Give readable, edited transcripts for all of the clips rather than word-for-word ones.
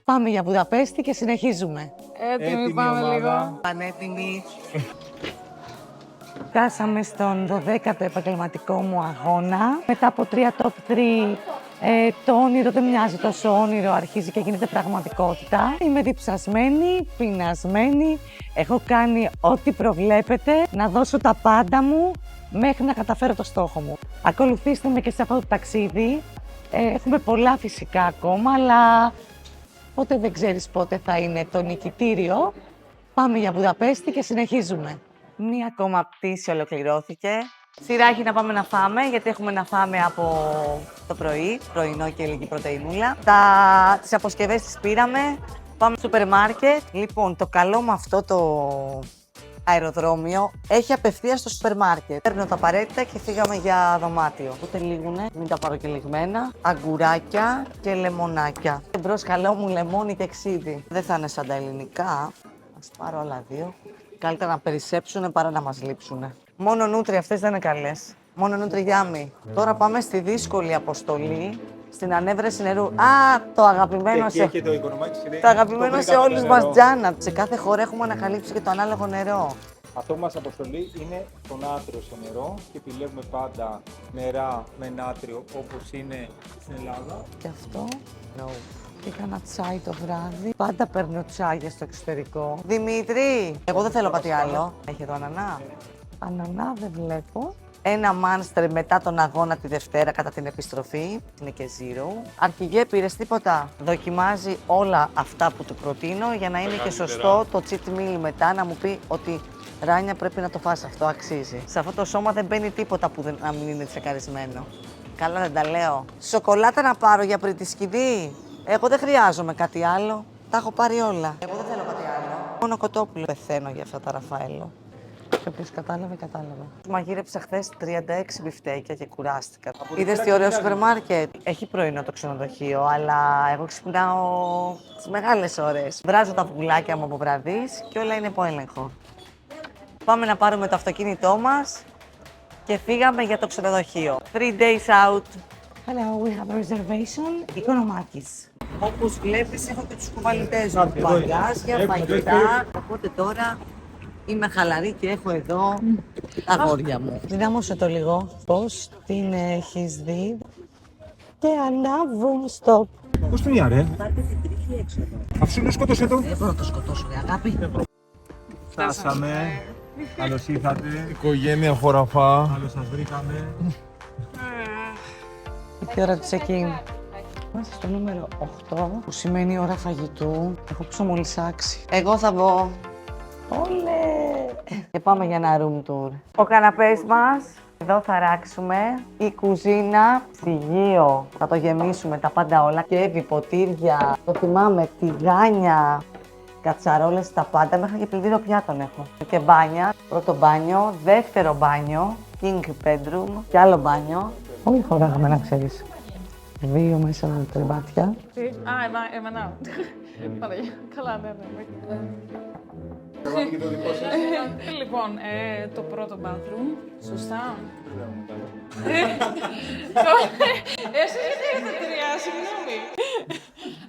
Πάμε για Βουδαπέστη και συνεχίζουμε. Έτοιμοι, πάμε ομάδα. λίγο. Πανέτοιμοι. Φτάσαμε στον 12ο επαγγελματικό μου αγώνα. Μετά από 3 top 3, το όνειρο δεν μοιάζει τόσο όνειρο, αρχίζει και γίνεται πραγματικότητα. Είμαι διψασμένη, πεινασμένη, έχω κάνει ό,τι προβλέπετε, να δώσω τα πάντα μου μέχρι να καταφέρω το στόχο μου. Ακολουθήστε με και σε αυτό το ταξίδι. Έχουμε πολλά φυσικά ακόμα, αλλά ποτέ δεν ξέρεις πότε θα είναι το νικητήριο. Πάμε για Βουδαπέστη και συνεχίζουμε. Μία ακόμα πτήση ολοκληρώθηκε. Σειρά έχει να πάμε να φάμε, γιατί έχουμε να φάμε από το πρωί, πρωινό και λίγη πρωτεϊνούλα. Τις αποσκευές τις πήραμε, πάμε στο σούπερ μάρκετ. Λοιπόν, το καλό με αυτό το αεροδρόμιο έχει απευθείας στο σούπερ μάρκετ. Παίρνω τα απαραίτητα και φύγαμε για δωμάτιο. Ούτε λίγουνε, μην τα πάρω και λιγμένα. Αγκουράκια και λεμονάκια. Εμπρός καλό μου λεμόνι και ξύδι. Δεν θα είναι σαν τα ελληνικά. Ας πάρω άλλα δύο. Καλύτερα να περισσέψουνε παρά να μας λείψουνε. Μόνο νούτρι, αυτές δεν είναι καλές. Μόνο νούτρι γιάμι. Τώρα πάμε στη δύσκολη αποστολή, στην ανέβρεση νερού. Α, το αγαπημένο σε... Το αγαπημένο σε όλους μας τζάνα. Σε κάθε χώρα έχουμε ανακαλύψει και το ανάλογο νερό. Αυτό μας αποστολή είναι το νάτριο στο νερό και επιλέγουμε πάντα νερά με νάτριο όπως είναι στην Ελλάδα. Και αυτό, no. Είχα τσάι το βράδυ. Πάντα παίρνω τσάγια στο εξωτερικό. Δημήτρη, εγώ δεν θέλω κάτι άλλο. Έχει εδώ ανανά. Ανανά δεν βλέπω. Ένα μάνστερ μετά τον αγώνα τη Δευτέρα κατά την επιστροφή. Είναι και zero. Αρχηγέ, πήρες τίποτα? Δοκιμάζει όλα αυτά που του προτείνω για να είναι και σωστό το cheat meal μετά να μου πει ότι Ράνια πρέπει να το φας αυτό, αξίζει. Σε αυτό το σώμα δεν μπαίνει τίποτα που να μην είναι τσεκαρισμένο. Καλά δεν τα λέω. Σοκολάτα να πάρω για πριν τη σκηνή. Εγώ δεν χρειάζομαι κάτι άλλο. Τα έχω πάρει όλα. Εγώ δεν θέλω κάτι άλλο. Μόνο κοτόπουλο. Πεθαίνω για αυτά τα Ραφαέλο. Και όποιος κατάλαβε, κατάλαβε. Μαγείρεψα χθες 36 μπιφτέκια και κουράστηκα. Είδες τι ωραίο σούπερ μάρκετ? Έχει πρωινό το ξενοδοχείο, αλλά εγώ ξυπνάω τις μεγάλες ώρες. Βράζω τα πουλάκια μου από βραδείς και όλα είναι υπό έλεγχο. Πάμε να πάρουμε το αυτοκίνητό μας και φύγαμε για το ξενοδοχείο. 3 days out. Hello, we have a reservation. Οικονομάκης. Όπως βλέπεις, έχω και τους κουβαλητές μου. Μπαγκάζια, φαγητά. Οπότε τώρα είμαι χαλαρή και έχω εδώ τα αγόρια μου. Δυνάμωσε το λίγο. Πώς την έχεις δει και ανάβουν στο... Πώς την ρε. Αφού να σκότωσε το. Δεν μπορώ να το σκοτώσω, ρε αγάπη. Φτάσαμε. Καλώς ήρθατε. Οικογένεια χωραφά. Καλώς σας βρήκαμε. Τι ώρα του check-in. Είμαστε στο νούμερο 8, που σημαίνει ώρα φαγητού. Έχω ψωμολυσάξει. Εγώ θα βγω. Όλε! Και πάμε για ένα room tour. Ο καναπές μας. Εδώ θα ράξουμε. Η κουζίνα, ψυγείο. Θα το γεμίσουμε τα πάντα όλα. Και ποτήρια. Το θυμάμαι, τηγάνια. Κατσαρόλες, τα πάντα. Μέχρι και πλυντήριο πιάτων έχω. Και μπάνια. Πρώτο μπάνιο. Δεύτερο μπάνιο. King bedroom. Και άλλο μπάνιο. Όλοι χωράγαμε, να ξέρεις. 2 μέσα με κρεβάτια. Α, εμένα. Καλά, ναι. Λοιπόν, το πρώτο bathroom, σωστά. Εσείς γιατί είστε 3, συγγνώμη.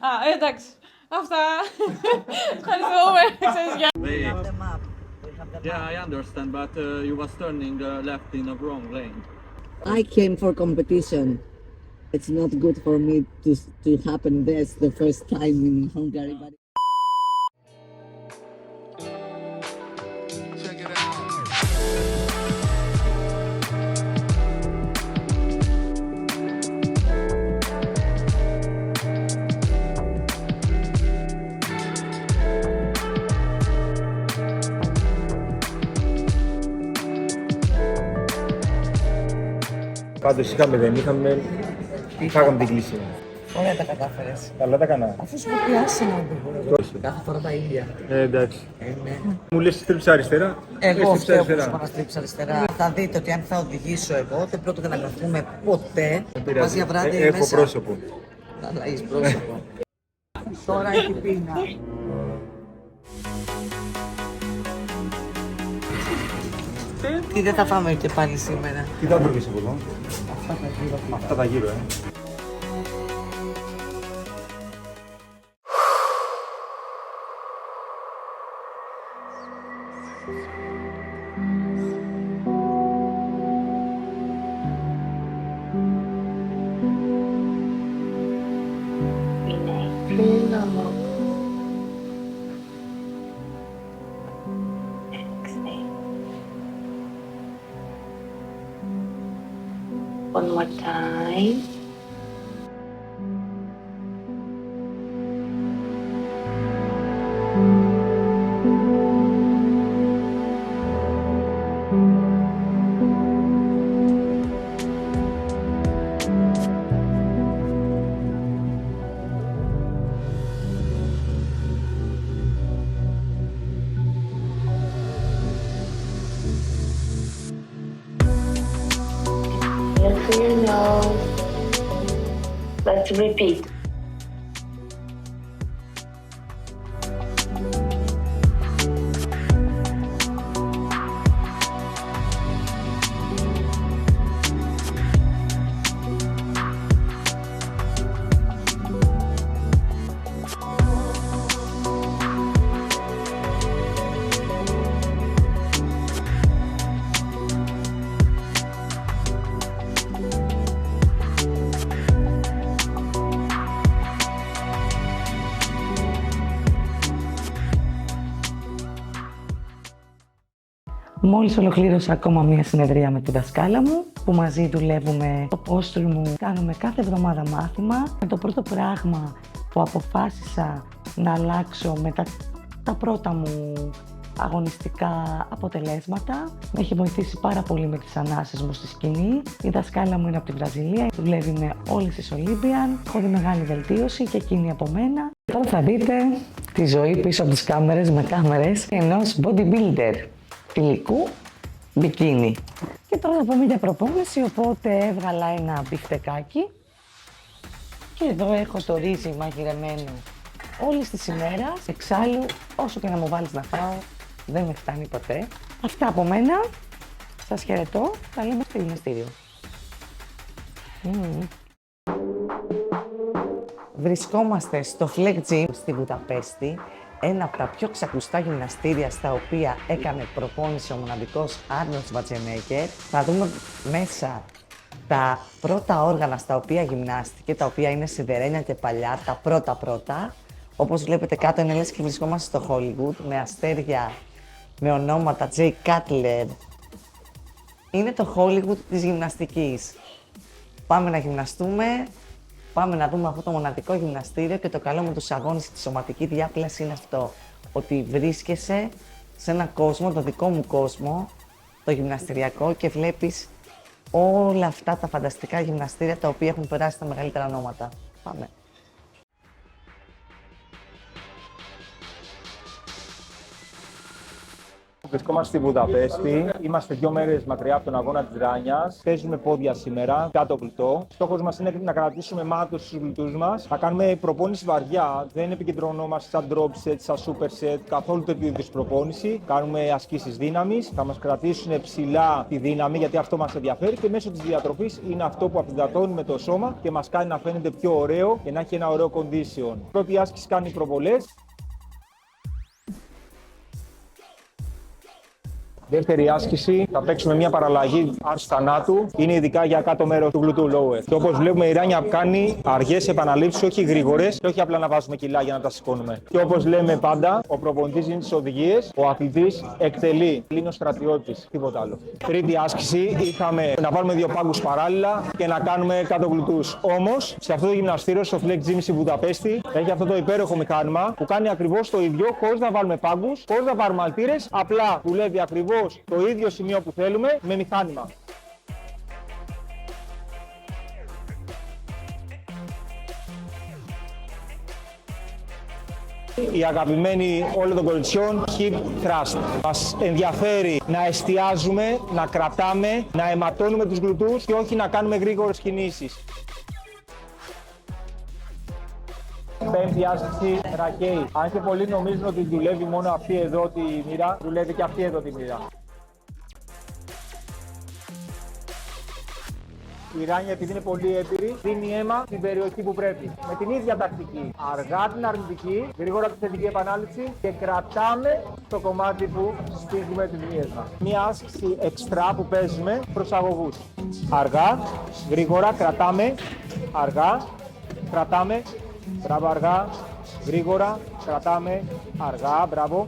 Α, εντάξει. Αυτά. Ευχαριστούμε. Ξέρεις, γεια. Yeah, I understand, but you was turning left in a wrong lane. I came for competition. It's not good for me to happen this the first time in Hungary. But... Check it out. Πάντως δεν είχαμε. Φάγαμε την κλίση. Ωραία τα κατάφερες. Καλά τα έκανα. Αφού σου πω πιάσει να Όχι. κάθε φορά τα ίδια. Εντάξει. Ναι. Μου λες στρίψα αριστερά. Εγώ φταίω που σου παραστρίψα αριστερά. Θα δείτε ότι αν θα οδηγήσω εγώ, δεν πρόκειται να καθούμε ποτέ. Μαζί βράδυ Έχω μέσα. πρόσωπο. Αλλά έχεις πρόσωπο. Τώρα έχει πείνα. Τι δεν θα φάμε και πάλι σήμερα. Τι θα βρεις από εδώ. Αυτά τα γύρω. One more time. Inhale through your nose. Let's repeat. Μόλις ολοκλήρωσα ακόμα μία συνεδρία με τη δασκάλα μου, που μαζί δουλεύουμε το posture μου, κάνουμε κάθε εβδομάδα μάθημα. Το πρώτο πράγμα που αποφάσισα να αλλάξω μετά τα πρώτα μου αγωνιστικά αποτελέσματα, με έχει βοηθήσει πάρα πολύ με τις ανάσες μου στη σκηνή. Η δασκάλα μου είναι από τη Βραζιλία, δουλεύει με όλες τις Olympian, έχω δει μεγάλη βελτίωση και εκείνη από μένα. Τώρα θα δείτε τη ζωή πίσω από τις κάμερες με κάμερες ενός bodybuilder υλικού μπικίνι. Και τώρα θα πάμε για προπόνηση, οπότε έβγαλα ένα μπιφτεκάκι και εδώ έχω το ρύζι μαγειρεμένο όλης της ημέρας. Εξάλλου, όσο και να μου βάλεις να φάω, δεν με φτάνει ποτέ. Αυτά από μένα. Σας χαιρετώ. Τα λέμε στο γυμναστήριο. Βρισκόμαστε στο Flex Gym στη Βουδαπέστη, ένα από τα πιο ξακουστά γυμναστήρια στα οποία έκανε προπόνηση ο μοναδικός Arnold Schwarzenegger. Θα δούμε μέσα τα πρώτα όργανα στα οποία γυμνάστηκε, τα οποία είναι σιδερένια και παλιά, τα πρώτα. Όπως βλέπετε κάτω είναι λες και βρισκόμαστε στο Hollywood, με αστέρια, με ονόματα Jay Cutler. Είναι το Hollywood της γυμναστικής. Πάμε να γυμναστούμε. Πάμε να δούμε αυτό το μοναδικό γυμναστήριο και το καλό με τους αγώνες στη σωματική διάπλαση είναι αυτό. Ότι βρίσκεσαι σε έναν κόσμο, το δικό μου κόσμο, το γυμναστηριακό και βλέπεις όλα αυτά τα φανταστικά γυμναστήρια τα οποία έχουν περάσει τα μεγαλύτερα ονόματα. Πάμε. Βρισκόμαστε στη Βουδαπέστη. Είμαστε 2 μέρες μακριά από τον αγώνα της Ράνιας. Παίζουμε πόδια σήμερα, κάτω πλουτό. Στόχος μας είναι να κρατήσουμε μάτος στους γλουτούς μας. Θα κάνουμε προπόνηση βαριά. Δεν επικεντρωνόμαστε σαν drop set, σαν super set, καθόλου τέτοιου είδους προπόνηση. Κάνουμε ασκήσεις δύναμης. Θα μας κρατήσουν ψηλά τη δύναμη, γιατί αυτό μας ενδιαφέρει και μέσω της διατροφής είναι αυτό που αφυδατώνει το σώμα και μας κάνει να φαίνεται πιο ωραίο και να έχει ένα ωραίο condition. Πρώτη άσκηση κάνει προβολές. Δεύτερη άσκηση, θα παίξουμε μια παραλλαγή άρση θανάτου. Είναι ειδικά για κάτω μέρος του γλουτού lower. Και όπως βλέπουμε η Ράνια κάνει αργές επαναλήψεις, όχι γρήγορες και όχι απλά να βάζουμε κιλά για να τα σηκώνουμε. Και όπως λέμε πάντα, ο προπονητής δίνει τις οδηγίες, ο αθλητής εκτελεί. Είναι ο στρατιώτης, τίποτα άλλο. Τρίτη άσκηση, είχαμε να βάλουμε 2 πάγκους παράλληλα και να κάνουμε κάτω γλουτούς. Όμως, σε αυτό το γυμναστήριο, στο Flex Gym στη Βουδαπέστη, έχει αυτό το υπέροχο μηχάνημα που κάνει ακριβώς το ίδιο, χωρίς να βάλουμε πάγκους, χωρίς να πάρουμε αλτήρες, απλά δουλεύει ακριβώς το ίδιο σημείο που θέλουμε με μηχάνημα. Η αγαπημένη όλων των κοριτσιών hip thrust. Μας ενδιαφέρει να εστιάζουμε, να κρατάμε, να αιματώνουμε τους γλουτούς και όχι να κάνουμε γρήγορες κινήσεις. Πέμπτη άσκηση, ρακέι. Αν και πολλοί νομίζουν ότι δουλεύει μόνο αυτή εδώ τη μοίρα, δουλεύει και αυτή εδώ τη μοίρα. Η Ράνια, επειδή είναι πολύ έμπειρη, δίνει αίμα στην περιοχή που πρέπει. Με την ίδια τακτική. Αργά την αρνητική, γρήγορα τη θετική επανάληψη και κρατάμε το κομμάτι που στείλουμε τις μοίρες μας. Μία άσκηση εξτρά που παίζουμε προς αγωγούς. Αργά, γρήγορα, κρατάμε, αργά, κρατάμε. Μπράβο, αργά, γρήγορα, κρατάμε, αργά, μπράβο.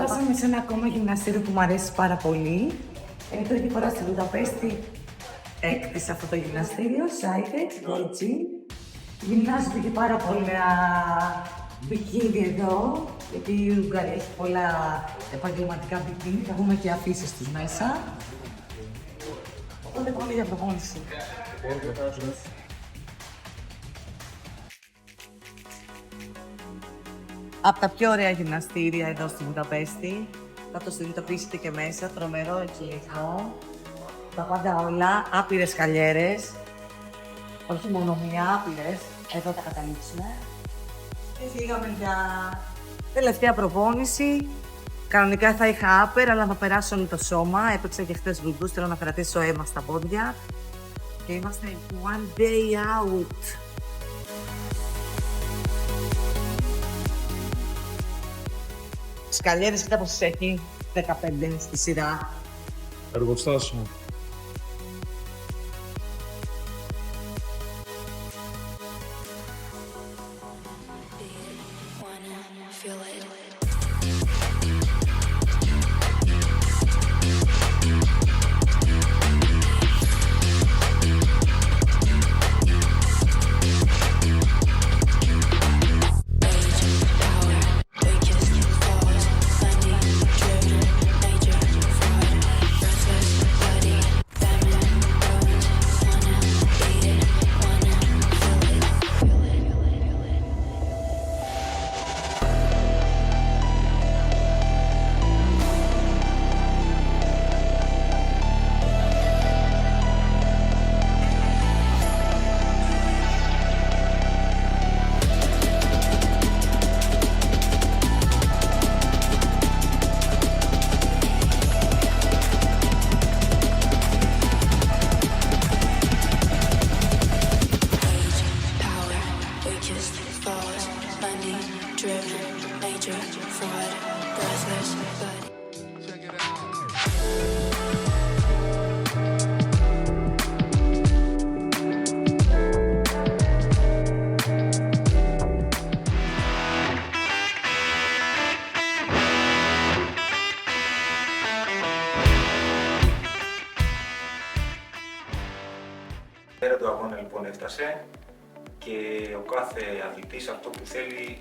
Φτάσαμε σε ένα ακόμα γυμναστήριο που μου αρέσει πάρα πολύ. Είναι τρίτη φορά στη Βουδαπέστη. Έκτη σε αυτό το γυμναστήριο, Cytex, Gold Gym. Γυμνάζονται και πάρα πολλά μπικίνι εδώ, γιατί η Ουγγαρία έχει πολλά επαγγελματικά μπικίνι. Θα δούμε και αφήσεις τους μέσα. Οπότε πάμε για προπόνηση. Από τα πιο ωραία γυμναστήρια εδώ στη Βουδαπέστη. Θα το συνειδητοποιήσετε και μέσα. Τρομερό εξηλισμό. Τα πάντα όλα. Άπειρες χαλιέρες. Όχι μόνο μία, άπειρες. Εδώ θα καταλήξουμε. Και φύγαμε για τελευταία προπόνηση. Κανονικά θα είχα upper, αλλά θα περάσω όλο το σώμα. Έπαιξα και χθες βουλγούς. Θέλω να κρατήσω αίμα στα πόδια. Και είμαστε one day out. Σκαλιέρες, κοίτα πόσες έχει, 15 στη σειρά. Εργοστάσιο. Η μέρα του αγώνα λοιπόν έφτασε και ο κάθε αθλητής αυτό που θέλει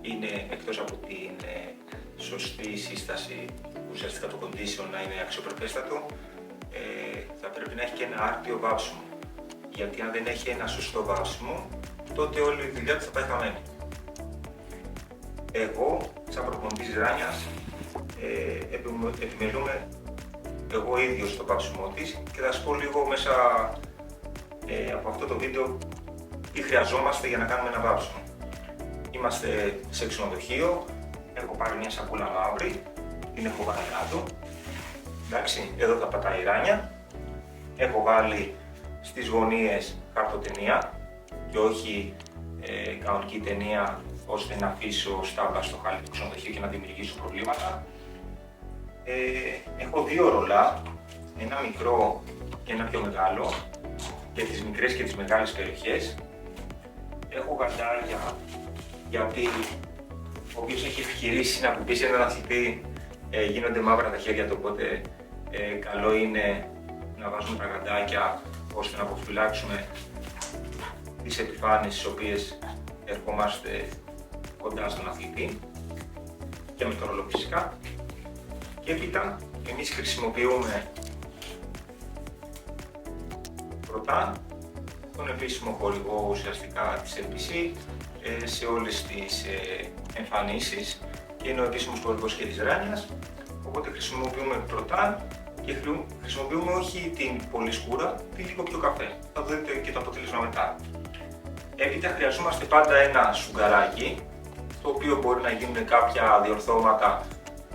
είναι, εκτός από την σωστή σύσταση, ουσιαστικά το condition να είναι αξιοπρεπέστατο, θα πρέπει να έχει και ένα άρτιο βάψιμο. Γιατί αν δεν έχει ένα σωστό βάψιμο, τότε όλη η δουλειά του θα πάει χαμένη. Εγώ, σαν προπονητής Ράνιας, επιμελούμε εγώ ίδιος το βάψιμό της και θα σας πω λίγο μέσα από αυτό το βίντεο τι χρειαζόμαστε για να κάνουμε ένα βάψιμο. Είμαστε σε ξενοδοχείο, έχω πάρει μια σακούλα μαύρη, την έχω βάλει κάτω. Εντάξει, εδώ θα πατάει η Ράνια. Έχω βάλει στις γωνίες χαρτοτενία και όχι κανονική ταινία, ώστε να αφήσω στάμπα στο χάλι του ξενοδοχείου και να δημιουργήσω προβλήματα. Έχω δύο ρολά, ένα μικρό και ένα πιο μεγάλο, για τις μικρές και τις μεγάλες περιοχές. Έχω γαντάρια, γιατί όποιος έχει επιχειρήσει να κουμπίσει έναν αθλητή γίνονται μαύρα τα χέρια του, οπότε καλό είναι να βάζουμε τα γαντάκια ώστε να αποφυλάξουμε τις επιφάνειες στις οποίες ερχόμαστε κοντά στον αθλητή και με το ρολό φυσικά. Και έπειτα εμείς χρησιμοποιούμε πρώτα τον επίσημο χορηγό ουσιαστικά της NPC σε όλες τις εμφανίσεις και είναι ο επίσημος χορηγός και της Ράνιας, οπότε χρησιμοποιούμε πρωτάν και χρησιμοποιούμε όχι την πολύ σκούρα, την λίγο πιο καφέ. Θα δείτε και το αποτέλεσμα μετά. Έπειτα χρειαζόμαστε πάντα ένα σουγκαράκι, το οποίο μπορεί να γίνουν κάποια διορθώματα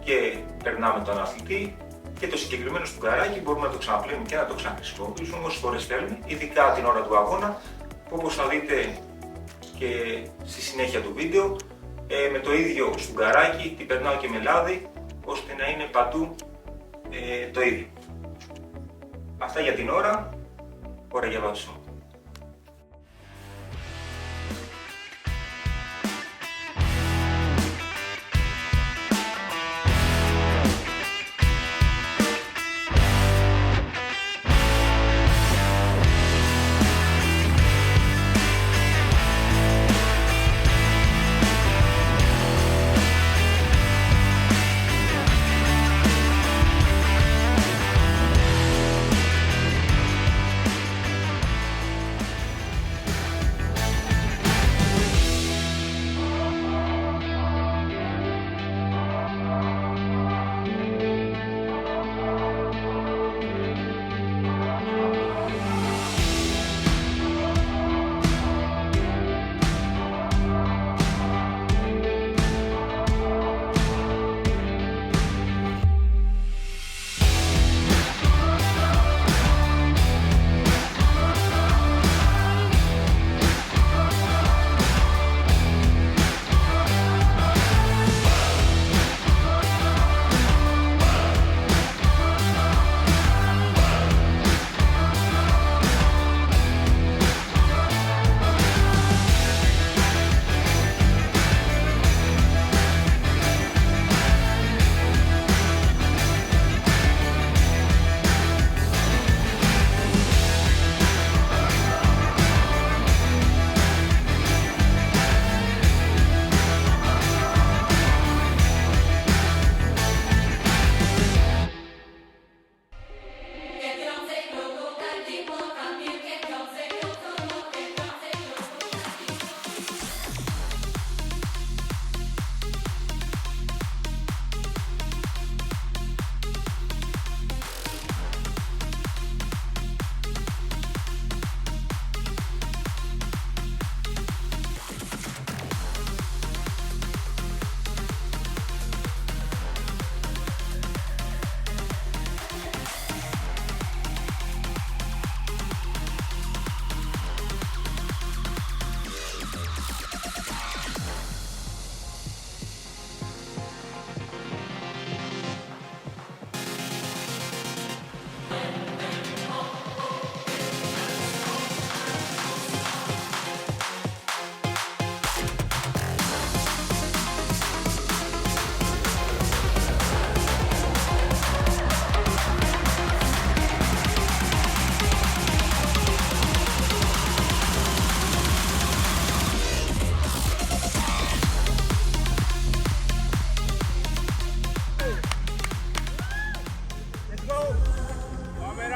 και περνάμε τον αθλητή, και το συγκεκριμένο σουγκαράκι μπορούμε να το ξαναπλύνουμε και να το ξαναχρησιμοποιήσουμε όσες φορές θέλουμε, ειδικά την ώρα του αγώνα, που όπως θα δείτε και στη συνέχεια του βίντεο, με το ίδιο σουγκαράκι την περνάω και με λάδι, ώστε να είναι παντού το ίδιο. Αυτά για την ώρα για βάψιμο.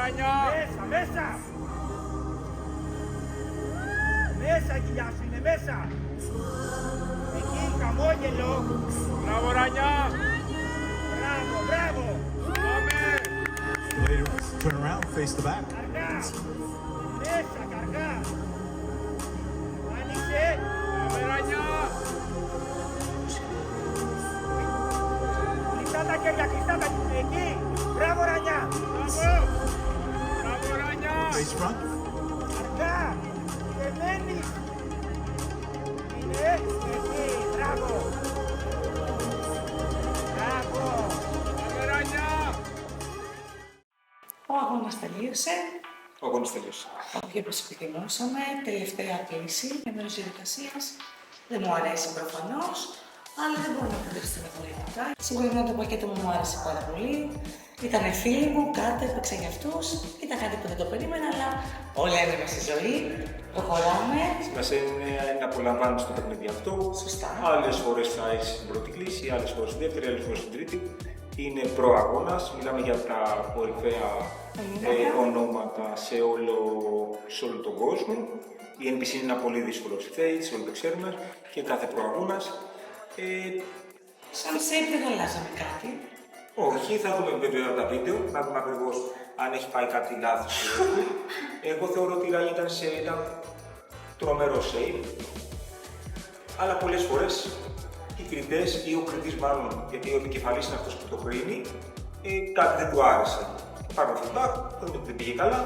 Ράνια! Μέσα, μέσα! Μέσα, κοιλιά σου είναι μέσα! Εκεί, χαμόγελο! Μπράβο, Ράνια! Μπράβο, μπράβο! Πάμε! Later, turn around, face the back. Καργά! Μέσα, καργά! Άνοιξε! Πάμε, Ράνια! Κλειστά τα χέρια, κλειστά τα χέρια! Εκεί! Μπράβο, Ράνια! Μπράβο! Μπράβο, Ράνια! Face front. Αργά! Δεμένεις! Είναι εκεί! Μπράβο! Μπράβο! Πάμε, Ράνια! Ο αγώνας τελείωσε. Ο αγώνας τελείωσε. Όχι όπως επιθυμούσαμε, τελευταία κλίση, με μέρος διαδικασίας. Δεν μου αρέσει προφανώς, αλλά δεν μπορώ να φανταστώ με πολιτικά. Σίγουρα το πακέτο μου άρεσε πάρα πολύ. Ήτανε φίλοι μου, κάτι έπαιξα για αυτούς. Ήταν κάτι που δεν το περίμενα, αλλά όλα είναι μέσα στη ζωή. Προχωράμε. Σημασία είναι να απολαμβάνεις το παιχνίδι αυτό. Σωστά. Άλλες φορές θα έχεις την πρώτη κλίση, άλλες φορές την δεύτερη, άλλες φορές την τρίτη. Είναι προαγώνας, μιλάμε για τα κορυφαία ονόματα σε όλο τον κόσμο. Η NPC είναι ένα πολύ δύσκολο stage, όλοι το ξέρουμε, και κάθε προαγώνας. Σαν shape δεν αλλάζαμε κάτι. Όχι, θα δούμε βέβαια τα βίντεο, να δούμε ακριβώς αν έχει πάει κάτι λάθος ή όχι. Εγώ θεωρώ ότι η Ράνια ήταν σε ένα τρομερό save, αλλά πολλές φορές οι κριτές ή ο κριτής μάλλον, γιατί ο επικεφαλής είναι αυτός που το κρίνει, κάτι δεν του άρεσε. Θα πάρουμε feedback, θα δούμε ότι δεν πήγε καλά,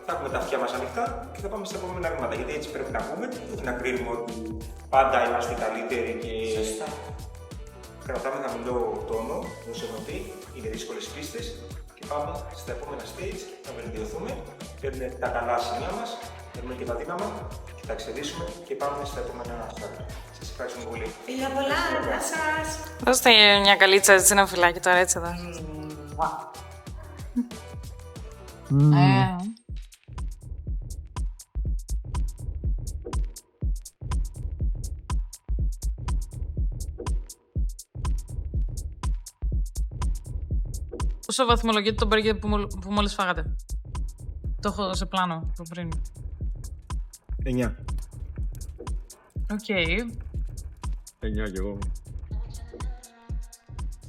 θα έχουμε τα αυτιά μας ανοιχτά και θα πάμε στα επόμενα βήματα. Γιατί έτσι πρέπει να πούμε, όχι να κρίνουμε ότι πάντα είμαστε καλύτεροι και Σωστά. κρατάμε χαμηλό τόνο, όσο ενωτή, είναι δύσκολες πίστες και πάμε στα επόμενα stage να βελτιωθούμε. Παίρνουμε τα καλά σημεία μας, παίρνουμε και τα δύναμα και τα εξελίσσουμε και πάμε στα επόμενα στάδια. Σας ευχαριστούμε πολύ. Φιλιά πολλά, γεια σας. Δώστε μια καλίτσα έτσι ένα φυλάκι τώρα έτσι εδώ. Πόσο βαθμολογείτε τον μπέργκερ που μόλις φάγατε? Το έχω σε πλάνο από πριν. 9. Οκ. 9 κι εγώ.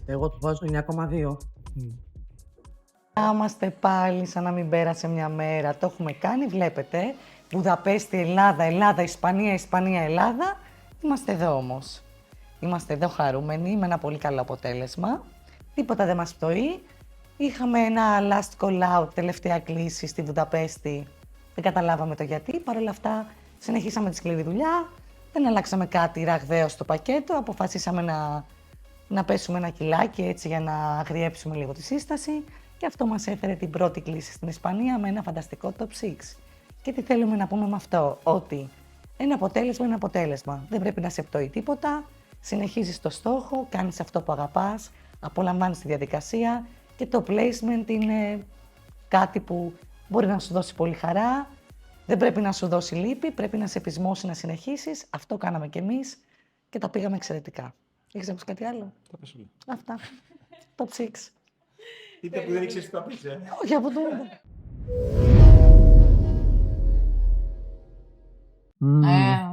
Εγώ του βάζω 9,2. Είμαστε πάλι σαν να μην πέρασε μια μέρα. Το έχουμε κάνει, βλέπετε. Βουδαπέστη, Ελλάδα, Ελλάδα, Ισπανία, Ισπανία, Ελλάδα. Είμαστε εδώ όμως. Είμαστε εδώ χαρούμενοι με ένα πολύ καλό αποτέλεσμα. Τίποτα δεν μας πτωεί. Είχαμε ένα last call out, τελευταία κλίση στη Βουδαπέστη. Δεν καταλάβαμε το γιατί. Παρ' όλα αυτά συνεχίσαμε τη σκληρή δουλειά. Δεν αλλάξαμε κάτι ραγδαίο στο πακέτο. Αποφασίσαμε να πέσουμε ένα κιλάκι έτσι για να αγριέψουμε λίγο τη σύσταση. Και αυτό μας έφερε την πρώτη κλίση στην Ισπανία με ένα φανταστικό top 6. Και τι θέλουμε να πούμε με αυτό? Ότι ένα αποτέλεσμα είναι αποτέλεσμα. Δεν πρέπει να σε πτωεί τίποτα. Συνεχίζεις το στόχο, κάνεις αυτό που αγαπάς, απολαμβάνεις τη διαδικασία και το placement είναι κάτι που μπορεί να σου δώσει πολύ χαρά. Δεν πρέπει να σου δώσει λύπη, πρέπει να σε πεισμώσει να συνεχίσεις. Αυτό κάναμε κι εμείς και τα πήγαμε εξαιρετικά. Έχεις να πεις κάτι άλλο? Αυτά. Top 6. Είτε που δεν ήξερες τι θα πεις, Όχι από τώρα. Ε,